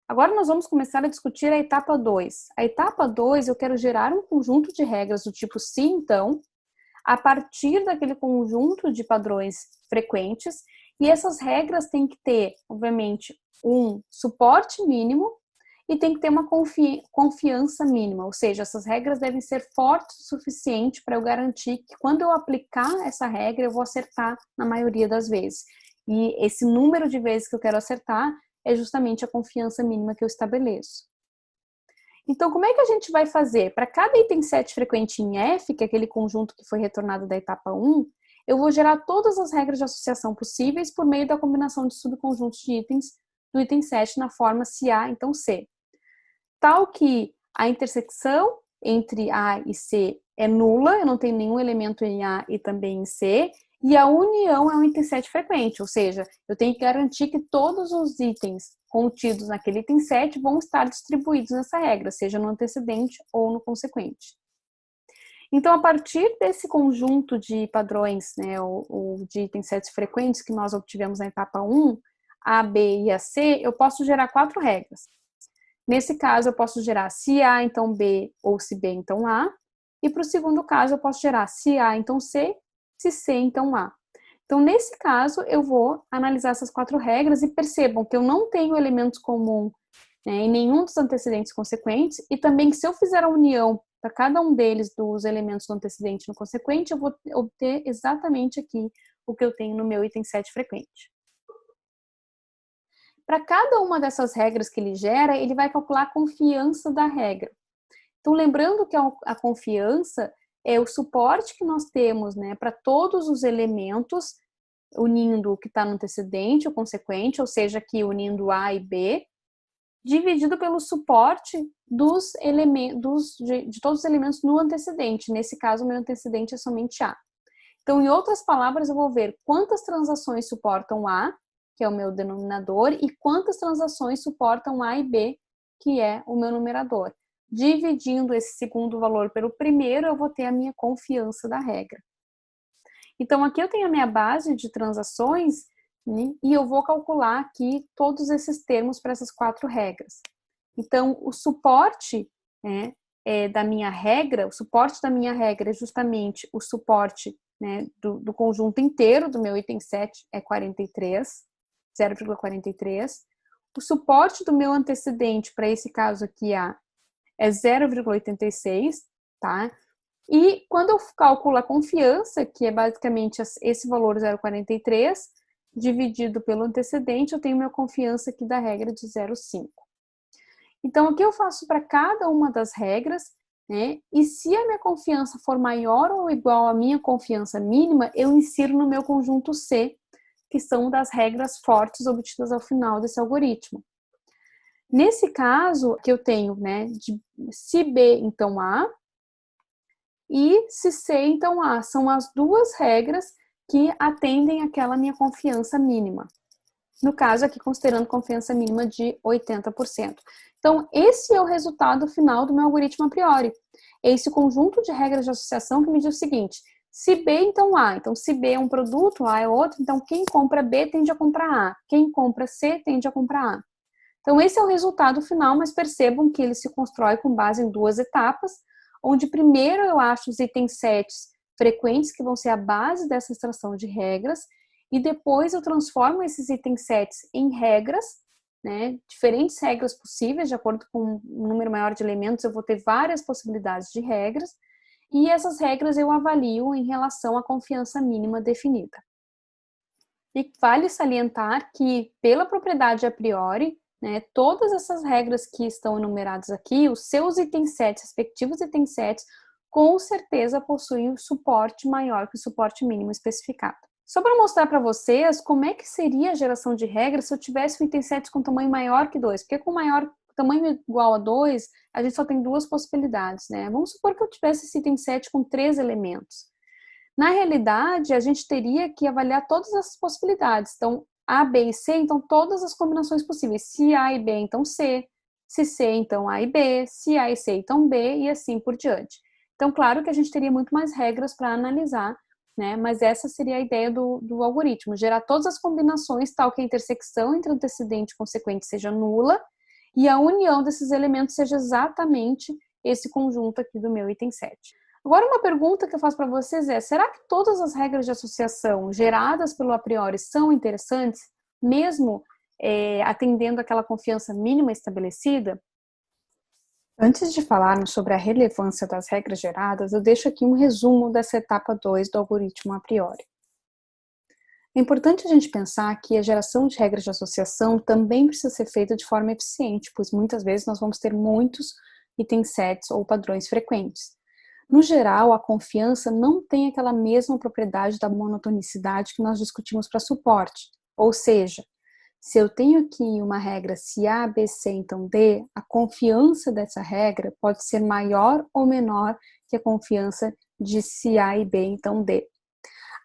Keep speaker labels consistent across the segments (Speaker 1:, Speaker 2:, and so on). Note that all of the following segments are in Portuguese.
Speaker 1: Agora nós vamos começar a discutir a etapa 2. A etapa 2, eu quero gerar um conjunto de regras do tipo se então, a partir daquele conjunto de padrões frequentes, e essas regras têm que ter, obviamente, um suporte mínimo e tem que ter uma confiança mínima, ou seja, essas regras devem ser fortes o suficiente para eu garantir que quando eu aplicar essa regra, eu vou acertar na maioria das vezes. E esse número de vezes que eu quero acertar é justamente a confiança mínima que eu estabeleço. Então, como é que a gente vai fazer? Para cada item set frequente em F, que é aquele conjunto que foi retornado da etapa 1, eu vou gerar todas as regras de associação possíveis por meio da combinação de subconjuntos de itens do item set na forma se A, então C. Tal que a intersecção entre A e C é nula, eu não tenho nenhum elemento em A e também em C, e a união é um item set frequente, ou seja, eu tenho que garantir que todos os itens contidos naquele item set vão estar distribuídos nessa regra, seja no antecedente ou no consequente. Então, a partir desse conjunto de padrões, né, ou de itens sets frequentes que nós obtivemos na etapa 1, A, B e a C, eu posso gerar 4 regras. Nesse caso, eu posso gerar se A, então B, ou se B, então A. E para o segundo caso, eu posso gerar se A, então C, se C, então A. Então, nesse caso, eu vou analisar essas 4 regras e percebam que eu não tenho elementos comuns, né, em nenhum dos antecedentes consequentes e também que se eu fizer a união para cada um deles dos elementos do antecedente e no consequente, eu vou obter exatamente aqui o que eu tenho no meu item set frequente. Para cada uma dessas regras que ele gera, ele vai calcular a confiança da regra. Então, lembrando que a confiança é o suporte que nós temos, né, para todos os elementos, unindo o que está no antecedente, o consequente, ou seja, aqui unindo A e B, dividido pelo suporte dos elementos, de todos os elementos no antecedente. Nesse caso, o meu antecedente é somente A. Então, em outras palavras, eu vou ver quantas transações suportam A, que é o meu denominador, e quantas transações suportam A e B, que é o meu numerador. Dividindo esse segundo valor pelo primeiro, eu vou ter a minha confiança da regra. Então, aqui eu tenho a minha base de transações, né, e eu vou calcular aqui todos esses termos para essas 4 regras. Então, o suporte, né, da minha regra, o suporte da minha regra é justamente o suporte, né, do conjunto inteiro do meu item set é 43, 0,43. O suporte do meu antecedente, para esse caso aqui, A, é 0,86, tá? E quando eu calculo a confiança, que é basicamente esse valor 0,43, dividido pelo antecedente, eu tenho minha confiança aqui da regra de 0,5. Então, o que eu faço para cada uma das regras, né? E se a minha confiança for maior ou igual à minha confiança mínima, eu insiro no meu conjunto C, que são das regras fortes obtidas ao final desse algoritmo. Nesse caso, que eu tenho, né, de se B, então A, e se C, então A. São as duas regras que atendem àquela minha confiança mínima. No caso aqui, considerando confiança mínima de 80%. Então, esse é o resultado final do meu algoritmo a priori. É esse conjunto de regras de associação que me diz o seguinte: se B, então A. Então, se B é um produto, A é outro, então quem compra B tende a comprar A. Quem compra C tende a comprar A. Então, esse é o resultado final, mas percebam que ele se constrói com base em 2 etapas, onde primeiro eu acho os itens sets frequentes, que vão ser a base dessa extração de regras, e depois eu transformo esses itens sets em regras, né, diferentes regras possíveis, de acordo com um número maior de elementos, eu vou ter várias possibilidades de regras, e essas regras eu avalio em relação à confiança mínima definida. E vale salientar que, pela propriedade a priori, né, todas essas regras que estão enumeradas aqui, os seus itens sets, respectivos itens sets, com certeza possuem um suporte maior que o suporte mínimo especificado. Só para mostrar para vocês como é que seria a geração de regras se eu tivesse um item set com tamanho maior que 2, porque com tamanho igual a 2, a gente só tem 2 possibilidades, né? Vamos supor que eu tivesse esse item set com 3 elementos. Na realidade, a gente teria que avaliar todas essas possibilidades. Então, A, B e C, então todas as combinações possíveis. Se A e B, então C. Se C, então A e B. Se A e C, então B, e assim por diante. Então, claro que a gente teria muito mais regras para analisar, né? Mas essa seria a ideia do algoritmo, gerar todas as combinações, tal que a intersecção entre antecedente e consequente seja nula, e a união desses elementos seja exatamente esse conjunto aqui do meu item 7. Agora, uma pergunta que eu faço para vocês é: será que todas as regras de associação geradas pelo a priori são interessantes, mesmo atendendo àquela confiança mínima estabelecida? Antes de falarmos sobre a relevância das regras geradas, eu deixo aqui um resumo dessa etapa 2 do algoritmo a priori. É importante a gente pensar que a geração de regras de associação também precisa ser feita de forma eficiente, pois muitas vezes nós vamos ter muitos itens sets ou padrões frequentes. No geral, a confiança não tem aquela mesma propriedade da monotonicidade que nós discutimos para suporte, ou seja, se eu tenho aqui uma regra se A, B, C, então D, a confiança dessa regra pode ser maior ou menor que a confiança de se A e B, então D.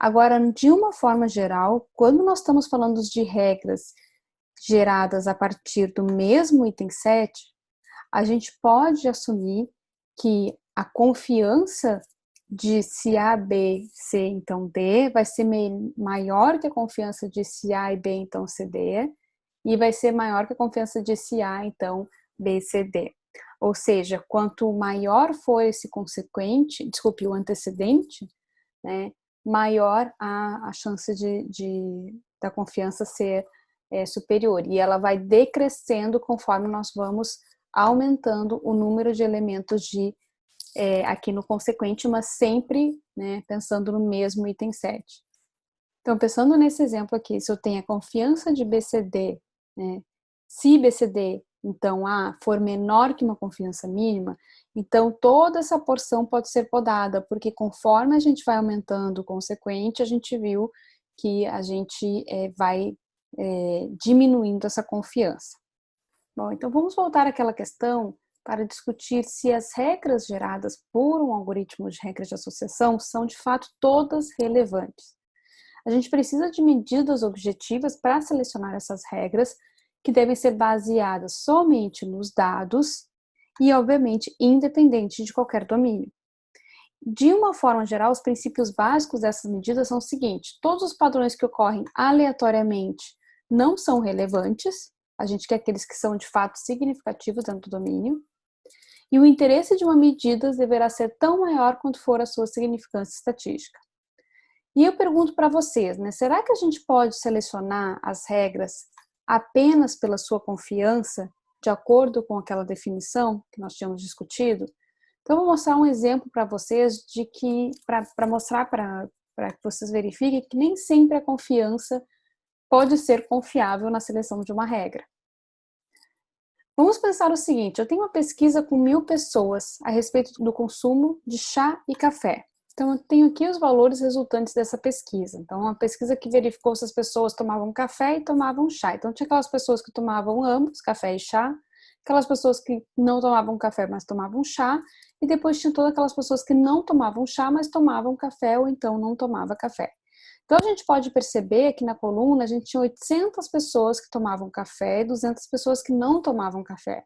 Speaker 1: Agora, de uma forma geral, quando nós estamos falando de regras geradas a partir do mesmo item 7, a gente pode assumir que a confiança de se A, B, C, então D, vai ser maior que a confiança de se A e B, então C, D, e vai ser maior que a confiança de se A, então B, C, D. Ou seja, quanto maior for esse consequente, desculpe, o antecedente, né, maior a chance da confiança ser superior. E ela vai decrescendo conforme nós vamos aumentando o número de elementos aqui no consequente, mas sempre, né, pensando no mesmo item 7. Então, pensando nesse exemplo aqui, se eu tenho a confiança de BCD, né, se BCD, então A, for menor que uma confiança mínima, então toda essa porção pode ser podada, porque conforme a gente vai aumentando o consequente, a gente viu que a gente vai diminuindo essa confiança. Bom, então vamos voltar àquela questão para discutir se as regras geradas por um algoritmo de regras de associação são de fato todas relevantes. A gente precisa de medidas objetivas para selecionar essas regras, que devem ser baseadas somente nos dados e, obviamente, independente de qualquer domínio. De uma forma geral, os princípios básicos dessas medidas são os seguintes: todos os padrões que ocorrem aleatoriamente não são relevantes, a gente quer aqueles que são de fato significativos dentro do domínio, e o interesse de uma medida deverá ser tão maior quanto for a sua significância estatística. E eu pergunto para vocês, né, será que a gente pode selecionar as regras apenas pela sua confiança, de acordo com aquela definição que nós tínhamos discutido? Então, eu vou mostrar um exemplo para vocês para mostrar para que vocês verifiquem que nem sempre a confiança pode ser confiável na seleção de uma regra. Vamos pensar o seguinte: eu tenho uma pesquisa com 1.000 pessoas a respeito do consumo de chá e café. Então, eu tenho aqui os valores resultantes dessa pesquisa. Então, uma pesquisa que verificou se as pessoas tomavam café e tomavam chá. Então, tinha aquelas pessoas que tomavam ambos, café e chá, aquelas pessoas que não tomavam café, mas tomavam chá, e depois tinha todas aquelas pessoas que não tomavam chá, mas tomavam café ou então não tomava café. Então, a gente pode perceber que na coluna a gente tinha 800 pessoas que tomavam café e 200 pessoas que não tomavam café.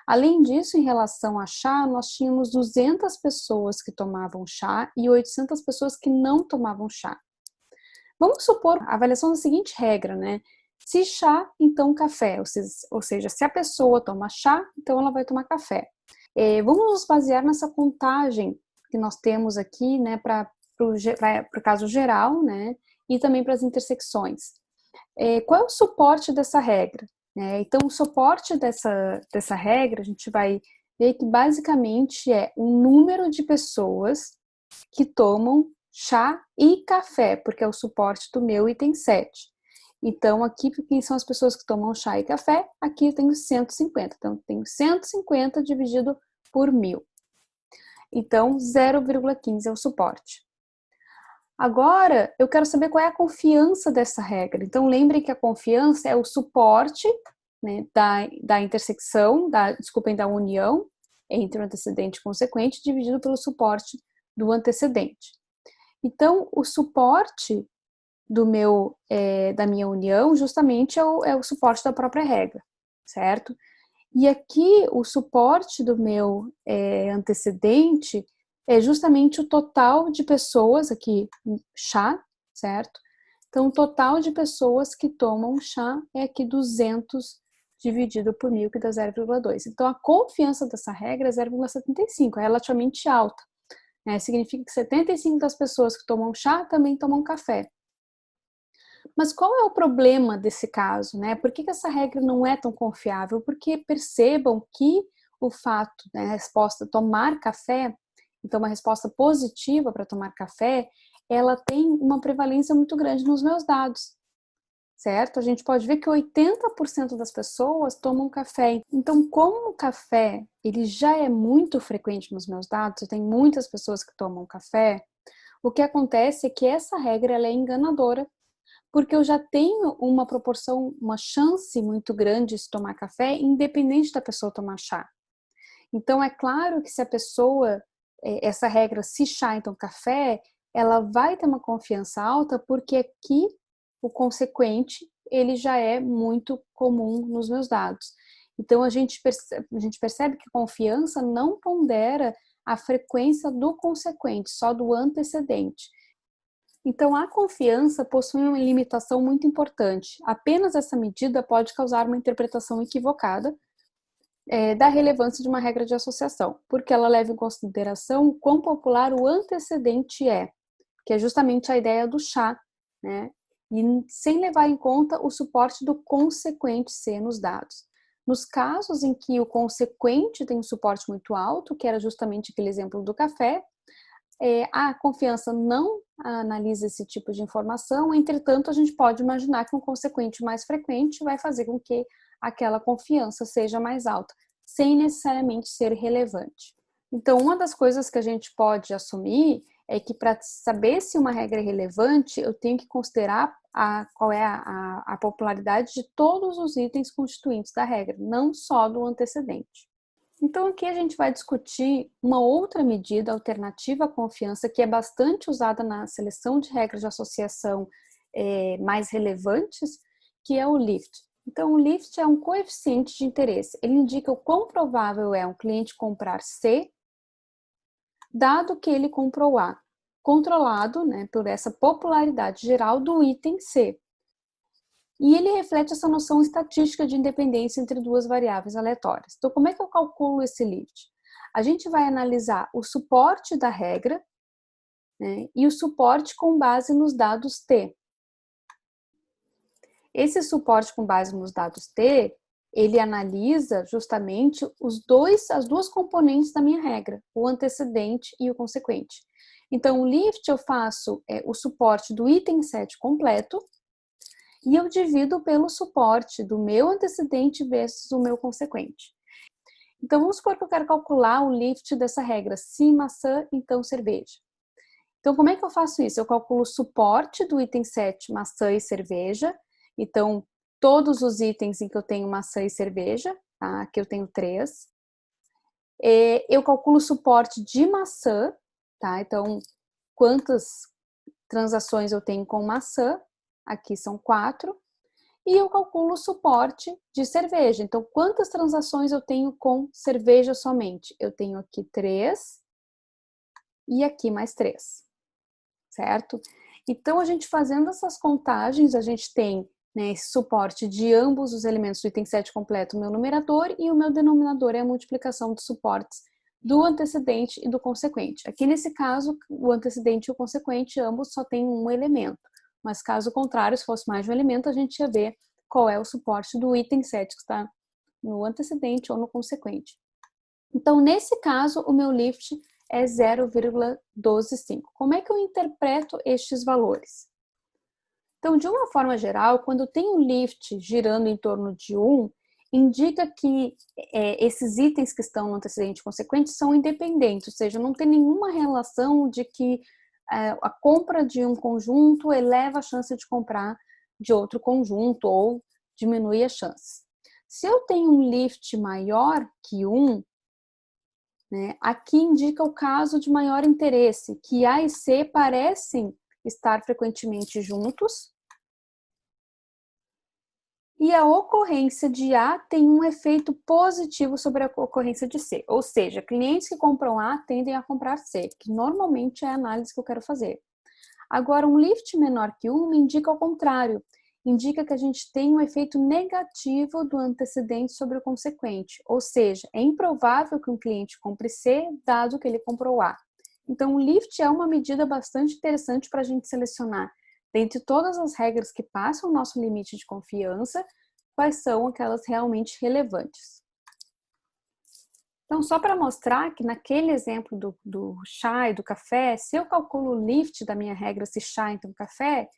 Speaker 1: Além disso, em relação a chá, nós tínhamos 200 pessoas que tomavam chá e 800 pessoas que não tomavam chá. Vamos supor a avaliação da seguinte regra, né? Se chá, então café, ou seja, se a pessoa toma chá, então ela vai tomar café. Vamos nos basear nessa contagem que nós temos aqui, né, para o caso geral, né, e também para as intersecções. Qual é o suporte dessa regra? Então, o suporte dessa regra, a gente vai ver que basicamente é o número de pessoas que tomam chá e café, porque é o suporte do meu item 7. Então, aqui, quem são as pessoas que tomam chá e café? Aqui eu tenho 150. Então, eu tenho 150 dividido por 1.000. Então, 0,15 é o suporte. Agora, eu quero saber qual é a confiança dessa regra. Então, lembre que a confiança é o suporte, né, da intersecção, da união entre o antecedente e o consequente, dividido pelo suporte do antecedente. Então, o suporte da minha união, justamente, é o suporte da própria regra, certo? E aqui, o suporte do meu antecedente é justamente o total de pessoas, aqui, chá, certo? Então, o total de pessoas que tomam chá é aqui 200 dividido por 1.000, que dá 0,2. Então, a confiança dessa regra é 0,75, é relativamente alta. Significa que 75% das pessoas que tomam chá também tomam café. Mas qual é o problema desse caso, né? Por que essa regra não é tão confiável? Porque percebam que o fato, né, a resposta tomar café, então uma resposta positiva para tomar café, ela tem uma prevalência muito grande nos meus dados, certo? A gente pode ver que 80% das pessoas tomam café. Então, como o café ele já é muito frequente nos meus dados, eu tenho muitas pessoas que tomam café, o que acontece é que essa regra ela é enganadora, porque eu já tenho uma proporção, uma chance muito grande de tomar café, independente da pessoa tomar chá. Então, é claro que se a pessoa, essa regra, se chá, então café, ela vai ter uma confiança alta, porque aqui o consequente, ele já é muito comum nos meus dados. Então, a gente percebe que a confiança não pondera a frequência do consequente, só do antecedente. Então, a confiança possui uma limitação muito importante. Apenas essa medida pode causar uma interpretação equivocada da relevância de uma regra de associação, porque ela leva em consideração o quão popular o antecedente é, que é justamente a ideia do chá, né? E sem levar em conta o suporte do consequente ser nos dados. Nos casos em que o consequente tem um suporte muito alto, que era justamente aquele exemplo do café, a confiança não analisa esse tipo de informação, entretanto, a gente pode imaginar que um consequente mais frequente vai fazer com que aquela confiança seja mais alta, sem necessariamente ser relevante. Então, uma das coisas que a gente pode assumir é que para saber se uma regra é relevante, eu tenho que considerar qual é a popularidade de todos os itens constituintes da regra, não só do antecedente. Então, aqui a gente vai discutir uma outra medida alternativa à confiança que é bastante usada na seleção de regras de associação mais relevantes, que é o LIFT. Então, o LIFT é um coeficiente de interesse. Ele indica o quão provável é um cliente comprar C, dado que ele comprou A, controlado, né, por essa popularidade geral do item C. E ele reflete essa noção estatística de independência entre duas variáveis aleatórias. Então, como é que eu calculo esse lift? A gente vai analisar o suporte da regra, né, e o suporte com base nos dados T. Esse suporte com base nos dados T, ele analisa justamente as duas componentes da minha regra, o antecedente e o consequente. Então, o lift eu faço o suporte do item 7 completo, e eu divido pelo suporte do meu antecedente versus o meu consequente. Então, vamos supor que eu quero calcular o lift dessa regra, se maçã, então cerveja. Então, como é que eu faço isso? Eu calculo o suporte do item 7, maçã e cerveja. Então, todos os itens em que eu tenho maçã e cerveja, tá? Aqui eu tenho 3. Eu calculo o suporte de maçã, tá? Então, quantas transações eu tenho com maçã? Aqui são 4. E eu calculo o suporte de cerveja. Então, quantas transações eu tenho com cerveja somente? Eu tenho aqui 3 e aqui mais 3, certo? Então, a gente fazendo essas contagens, a gente tem, né, esse suporte de ambos os elementos do item 7 completo, o meu numerador, e o meu denominador é a multiplicação dos suportes do antecedente e do consequente. Aqui nesse caso, o antecedente e o consequente, ambos só têm um elemento. Mas caso contrário, se fosse mais de um elemento, a gente ia ver qual é o suporte do item 7 que está no antecedente ou no consequente. Então, nesse caso, o meu lift é 0,125. Como é que eu interpreto estes valores? Então, de uma forma geral, quando eu tenho um lift girando em torno de 1, indica que esses itens que estão no antecedente e consequente são independentes, ou seja, não tem nenhuma relação de que a compra de um conjunto eleva a chance de comprar de outro conjunto ou diminui as chances. Se eu tenho um lift maior que 1, né, aqui indica o caso de maior interesse, que A e C parecem estar frequentemente juntos, e a ocorrência de A tem um efeito positivo sobre a ocorrência de C. Ou seja, clientes que compram A tendem a comprar C, que normalmente é a análise que eu quero fazer. Agora, um lift menor que 1 me indica ao contrário. indica que a gente tem um efeito negativo do antecedente sobre o consequente, ou seja, é improvável que um cliente compre C, dado que ele comprou A. Então, o lift é uma medida bastante interessante para a gente selecionar, dentre todas as regras que passam o nosso limite de confiança, quais são aquelas realmente relevantes. Então, só para mostrar que naquele exemplo do chá e do café, se eu calculo o lift da minha regra se chá, então café,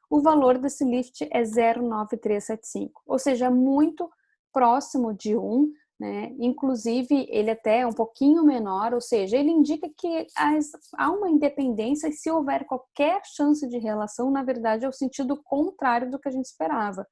Speaker 1: o valor desse lift é 0,9375, ou seja, é muito próximo de 1, né? Inclusive, ele até é um pouquinho menor, ou seja, ele indica que há uma independência e se houver qualquer chance de relação, na verdade, é o sentido contrário do que a gente esperava,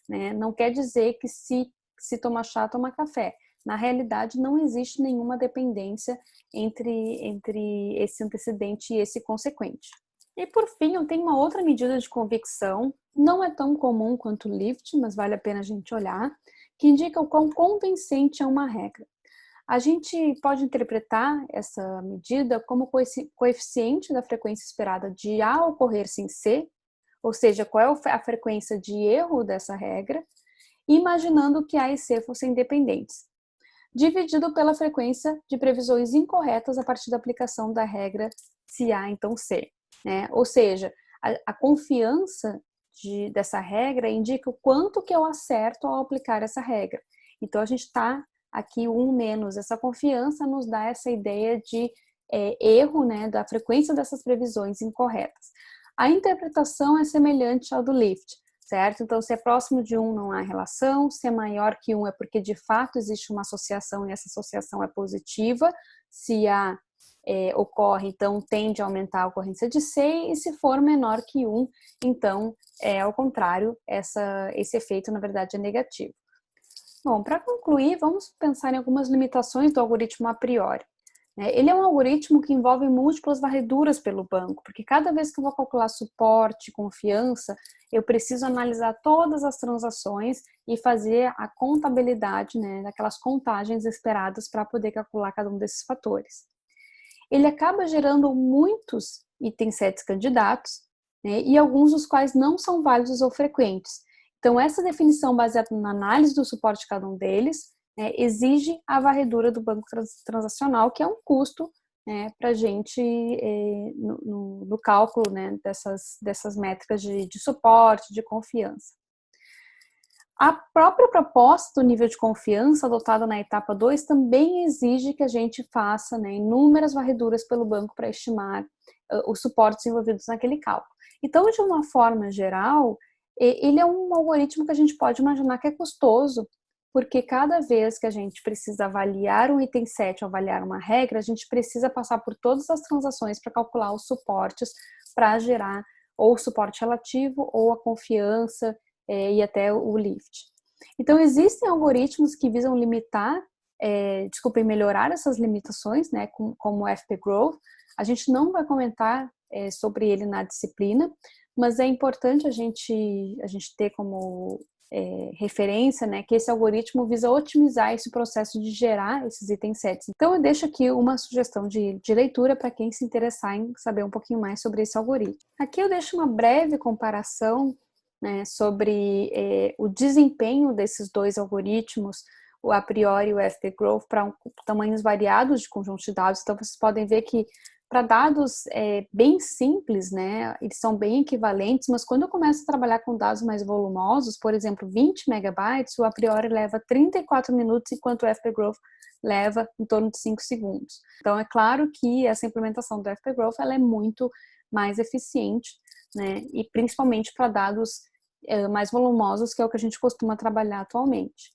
Speaker 1: né? Não quer dizer que se tomar chá, tomar café. Na realidade, não existe nenhuma dependência entre esse antecedente e esse consequente. E por fim, eu tenho uma outra medida de convicção, não é tão comum quanto o lift, mas vale a pena a gente olhar, que indica o quão convincente é uma regra. A gente pode interpretar essa medida como coeficiente da frequência esperada de A ocorrer-se em C, ou seja, qual é a frequência de erro dessa regra, imaginando que A e C fossem independentes, dividido pela frequência de previsões incorretas a partir da aplicação da regra se A, então C. Né? Ou seja, a confiança dessa regra indica o quanto que eu acerto ao aplicar essa regra. Então, a gente está aqui 1 menos. Essa confiança nos dá essa ideia de erro, né, da frequência dessas previsões incorretas. A interpretação é semelhante ao do lift, certo? Então, se é próximo de 1 não há relação, se é maior que 1 é porque de fato existe uma associação e essa associação é positiva, se a ocorre, então tende a aumentar a ocorrência de C, e se for menor que 1, então ao contrário, esse efeito na verdade é negativo. Bom, para concluir, vamos pensar em algumas limitações do algoritmo a priori. Ele é um algoritmo que envolve múltiplas varreduras pelo banco, porque cada vez que eu vou calcular suporte, confiança, eu preciso analisar todas as transações e fazer a contabilidade, né, daquelas contagens esperadas para poder calcular cada um desses fatores. Ele acaba gerando muitos itens sets candidatos, né, e alguns dos quais não são válidos ou frequentes. Então, essa definição baseada na análise do suporte de cada um deles, exige a varredura do banco transacional, que é um custo, né, para a gente no cálculo, né, dessas métricas de suporte, de confiança. A própria proposta do nível de confiança adotada na etapa 2 também exige que a gente faça, né, inúmeras varreduras pelo banco para estimar os suportes envolvidos naquele cálculo. Então, de uma forma geral, ele é um algoritmo que a gente pode imaginar que é custoso, porque cada vez que a gente precisa avaliar um item set ou avaliar uma regra, a gente precisa passar por todas as transações para calcular os suportes, para gerar ou o suporte relativo ou a confiança e até o lift. Então, existem algoritmos que visam melhorar essas limitações, né, como o FP Growth. A gente não vai comentar sobre ele na disciplina, mas é importante a gente ter como referência, né, que esse algoritmo visa otimizar esse processo de gerar esses itens sets. Então, eu deixo aqui uma sugestão de leitura para quem se interessar em saber um pouquinho mais sobre esse algoritmo. Aqui eu deixo uma breve comparação, né, sobre o desempenho desses dois algoritmos, o a priori e o FP Growth, para tamanhos variados de conjunto de dados. Então, vocês podem ver que para dados bem simples, né, eles são bem equivalentes, mas quando eu começo a trabalhar com dados mais volumosos, por exemplo, 20 megabytes, o a priori leva 34 minutos, enquanto o FP Growth leva em torno de 5 segundos. Então, é claro que essa implementação do FP Growth ela é muito mais eficiente, né, e principalmente para dados mais volumosos, que é o que a gente costuma trabalhar atualmente.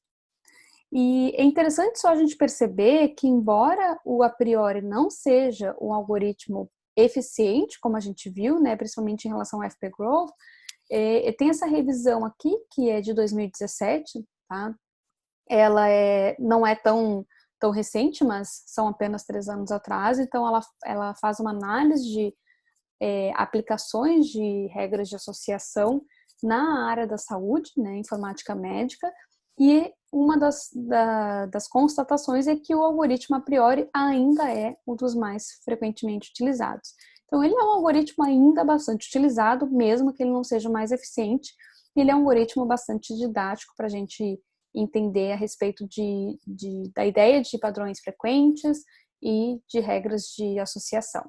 Speaker 1: E é interessante só a gente perceber que, embora o a priori não seja um algoritmo eficiente, como a gente viu, né, principalmente em relação ao FP Growth, tem essa revisão aqui, que é de 2017, tá? Ela não é tão recente, mas são apenas 3 anos atrás, então ela faz uma análise de aplicações de regras de associação na área da saúde, né, informática médica, e uma das constatações é que o algoritmo a priori ainda é um dos mais frequentemente utilizados. Então, ele é um algoritmo ainda bastante utilizado, mesmo que ele não seja o mais eficiente, Ele é um algoritmo bastante didático para a gente entender a respeito da ideia de padrões frequentes e de regras de associação.